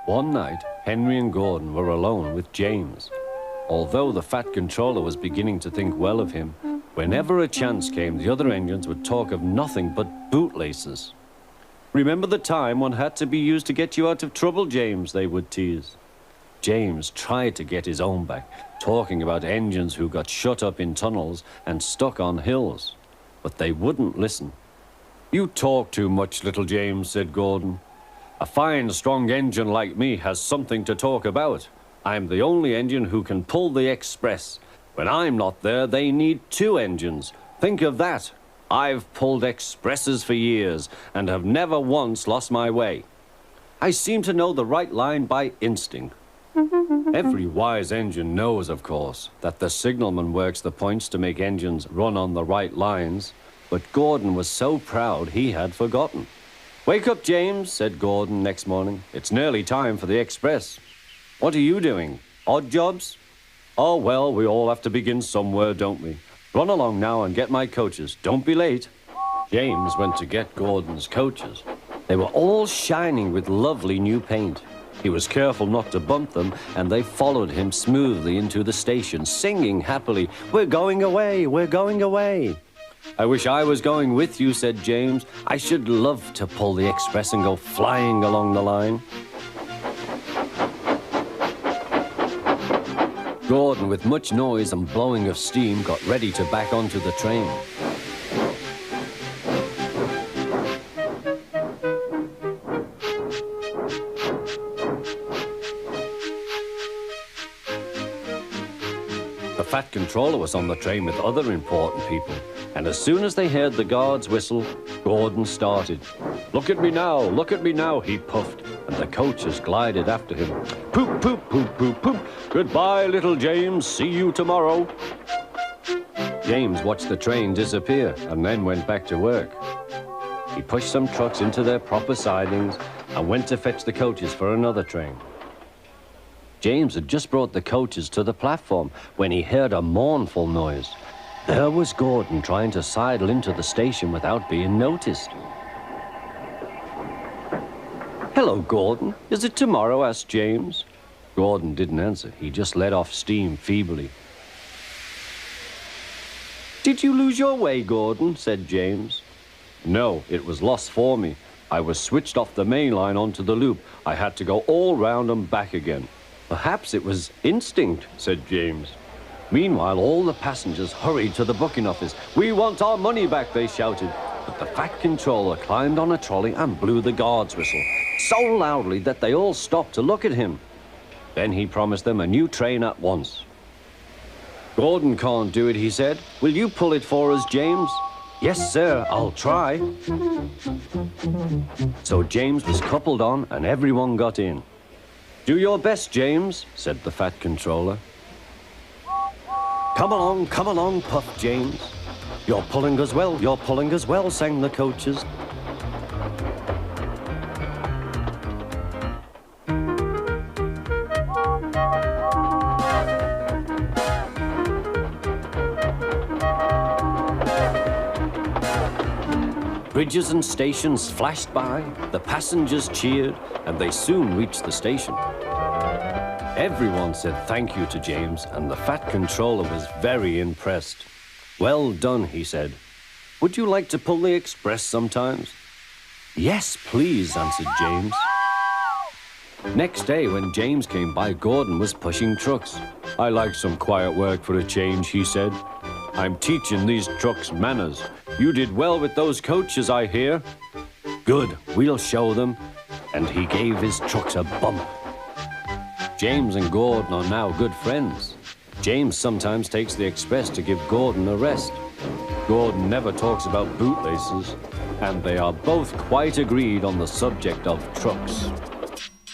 One night, Henry and Gordon were alone with James. Although the Fat Controller was beginning to think well of him, whenever a chance came, the other engines would talk of nothing but bootlaces. "Remember the time one had to be used to get you out of trouble, James," they would tease. James tried to get his own back, talking about engines who got shut up in tunnels and stuck on hills. But they wouldn't listen. "You talk too much, little James," said Gordon. "A fine, strong engine like me has something to talk about. I'm the only engine who can pull the express. When I'm not there, they need two engines. Think of that. I've pulled expresses for years and have never once lost my way. I seem to know the right line by instinct." Every wise engine knows, of course, that the signalman works the points to make engines run on the right lines, but Gordon was so proud he had forgotten. "Wake up, James," said Gordon next morning. "It's nearly time for the express." "What are you doing? Odd jobs?" "Oh, well, we all have to begin somewhere, don't we? Run along now and get my coaches. Don't be late." James went to get Gordon's coaches. They were all shining with lovely new paint. He was careful not to bump them, and they followed him smoothly into the station, singing happily, "We're going away, we're going away." "I wish I was going with you," said James. "I should love to pull the express and go flying along the line." Gordon, with much noise and blowing of steam, got ready to back onto the train. The Fat Controller was on the train with other important people, and as soon as they heard the guard's whistle, Gordon started. Look at me now," he puffed, and the coaches glided after him. "Poop, poop, poop, poop, poop. Goodbye, little James. See you tomorrow." James watched the train disappear and then went back to work. He pushed some trucks into their proper sidings and went to fetch the coaches for another train. James had just brought the coaches to the platform when he heard a mournful noise. There was Gordon trying to sidle into the station without being noticed. "Hello, Gordon. Is it tomorrow?" asked James. Gordon didn't answer. He just let off steam feebly. "Did you lose your way, Gordon?" said James. "No, it was lost for me. I was switched off the main line onto the loop. I had to go all round and back again." "Perhaps it was instinct," said James. Meanwhile, all the passengers hurried to the booking office. "We want our money back," they shouted. But the Fat Controller climbed on a trolley and blew the guard's whistle, so loudly that they all stopped to look at him. Then he promised them a new train at once. "Gordon can't do it," he said. "Will you pull it for us, James?" "Yes, sir, I'll try." So James was coupled on and everyone got in. "Do your best, James," said the Fat Controller. Come along, puffed James. You're pulling us well, sang the coaches. Bridges and stations flashed by, the passengers cheered, and they soon reached the station. Everyone said thank you to James, and the Fat Controller was very impressed. "Well done," he said. "Would you like to pull the express sometimes?" "Yes, please," answered James. Next day, when James came by, Gordon was pushing trucks. "I like some quiet work for a change," he said. "I'm teaching these trucks manners. You did well with those coaches, I hear." "Good, we'll show them." And he gave his trucks a bump. James and Gordon are now good friends. James sometimes takes the express to give Gordon a rest. Gordon never talks about bootlaces, and they are both quite agreed on the subject of trucks.